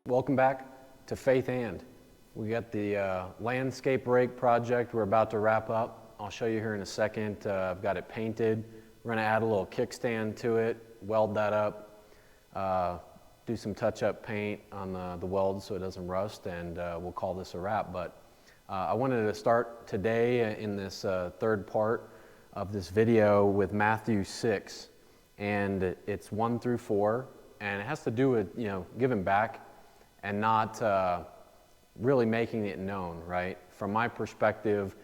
Welcome back to Faith And. We got the landscape rake project we're about to wrap up. I'll show you here in a second. I've got it painted. We're going to add a little kickstand to it, weld that up, do some touch-up paint on the weld so it doesn't rust, and we'll call this a wrap. But I wanted to start today in this third part of this video with Matthew 6, and it's 1 through 4, and it has to do with, giving back and not really making it known, right? From my perspective,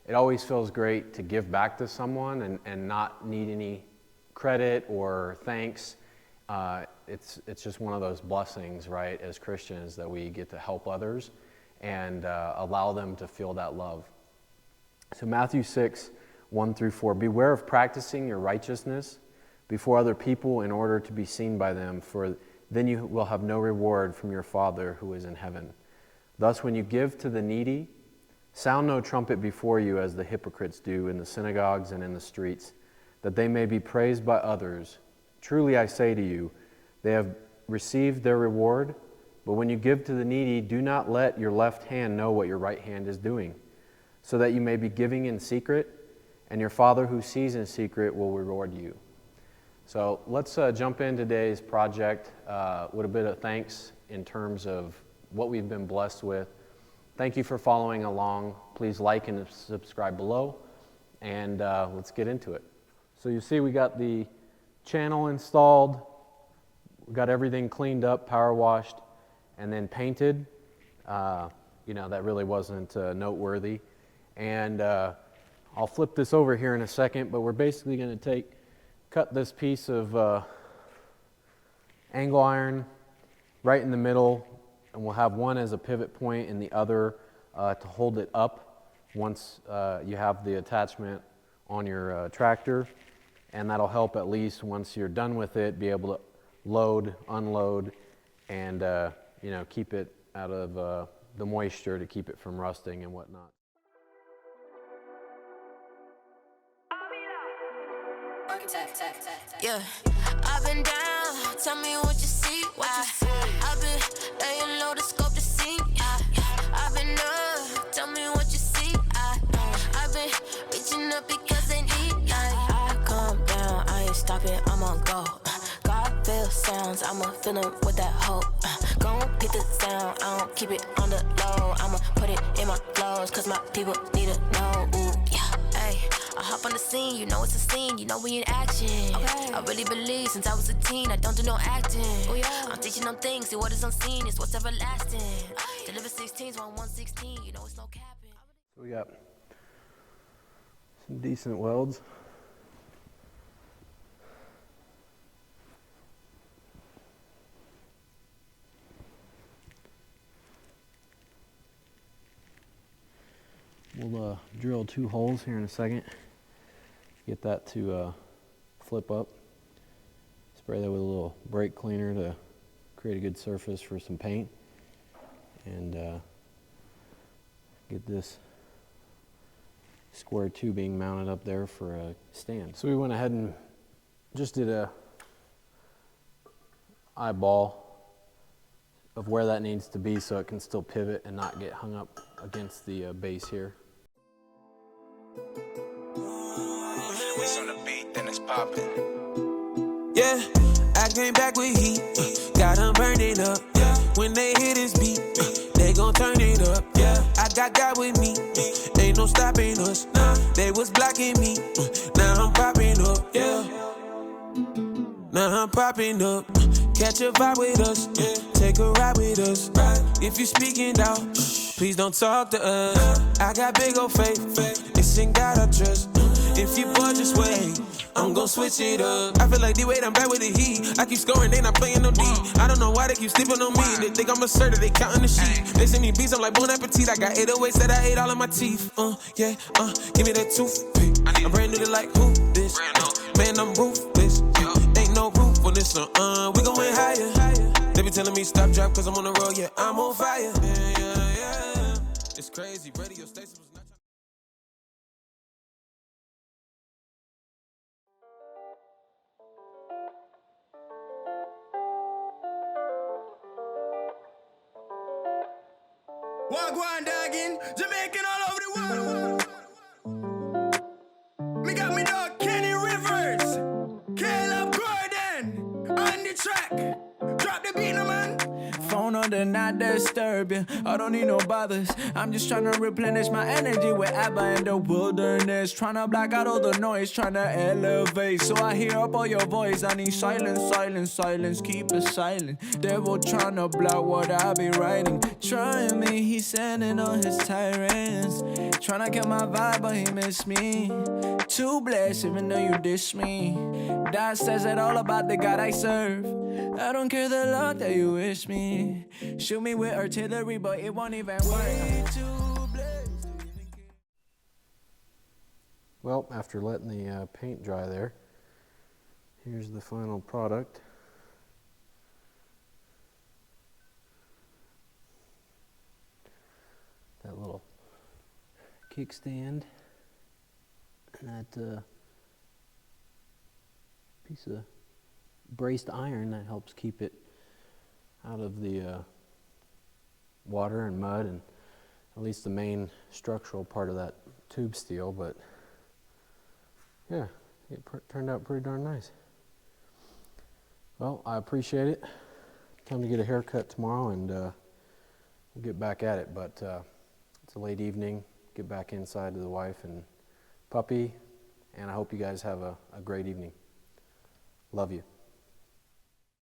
it always feels great to give back to someone and not need any credit or thanks. It's just one of those blessings, right, as Christians, that we get to help others and allow them to feel that love. So Matthew 6, 1 through 4, beware of practicing your righteousness before other people in order to be seen by them, for then you will have no reward from your Father who is in heaven. Thus, when you give to the needy, sound no trumpet before you as the hypocrites do in the synagogues and in the streets, that they may be praised by others. Truly I say to you, they have received their reward. But when you give to the needy, do not let your left hand know what your right hand is doing, so that you may be giving in secret, and your Father who sees in secret will reward you. So let's jump in today's project with a bit of thanks in terms of what we've been blessed with. Thank you for following along. Please like and subscribe below, and let's get into it. So you see we got the channel installed, we got everything cleaned up, power washed, and then painted. That really wasn't noteworthy. And I'll flip this over here in a second, but we're basically going to cut this piece of angle iron right in the middle, and we'll have one as a pivot point and the other to hold it up once you have the attachment on your tractor, and that'll help at least once you're done with it be able to load, unload, and keep it out of the moisture to keep it from rusting and whatnot. Yeah, I've been down, tell me what you see, I've been laying low to scope the scene, I've been up, tell me what you see, I've been reaching up because they need, I calm down, I ain't stopping, I'm on go, God feel sounds, I'ma fill them with that hope, gon' pick the sound, I don't keep it on the low, I'ma put it in my flows, cause my people need to know, ooh, yeah, ayy. I hop on the scene, it's a scene, we in action. Okay. I really believe since I was a teen, I don't do no acting. Oh, yeah. I'm teaching them things, see what is unseen is what's everlasting. Deliver 16s, 116, it's no capping. So we got some decent welds. We'll drill 2 holes here in a second. Get that to flip up. Spray that with a little brake cleaner to create a good surface for some paint. And get this square tubing mounted up there for a stand. So we went ahead and just did a eyeball of where that needs to be so it can still pivot and not get hung up against the base here. It's on the beat, then it's popping. Yeah, I came back with heat, got them burning up. Yeah, when they hear this beat, they gon' turn it up. Yeah, I got God with me, ain't no stopping us. Nah, they was blocking me, now I'm popping up. Yeah, now I'm popping up. Catch a vibe with us, take a ride with us. If you speaking out, please don't talk to us. I got big ol' faith, it's in God I trust. If you bored, just wait, I'm gon' switch it up. I feel like D-Wade, I'm back with the heat. I keep scoring, they not playing no D. I don't know why they keep sleeping on me. They think I'm assertive, they counting the sheep. They send me beats, I'm like bon appetit. I got 808s that I ate all of my teeth. Give me that toothpick. I'm brand new to like who this? Man, I'm ruthless. Ain't no roof for this we going higher. They be telling me stop, drop, cause I'm on the road, yeah, I'm on fire. Yeah. It's crazy, radio stations was not Wagwan dogging, Jamaican all over the world. Me got me dog Kenny Rivers, Caleb Gordon on the track. Drop the beat, no man. Phone on the not disturbing. I don't need no bothers. I'm just trying to replenish my energy with Abba in the wilderness. Trying to block out all the noise, trying to elevate. So I hear up all your voice. I need silence, silence, silence. Keep it silent. Devil trying to block what I be writing. Trying me, he's sending on his tyrants. Trying to kill my vibe, but he missed me. Too blessed, even though you dish me. That says it all about the God I serve. I don't care the luck that you wish me. Shoot me with artillery, but it won't even work. Well, after letting the paint dry there, here's the final product. That little kickstand and that piece of braced iron that helps keep it out of the water and mud, and at least the main structural part of that tube steel. But yeah, it turned out pretty darn nice. Well, I appreciate it. Time to get a haircut tomorrow, and we'll get back at it. But it's a late evening. Get back inside to the wife and puppy, and I hope you guys have a great evening. Love you.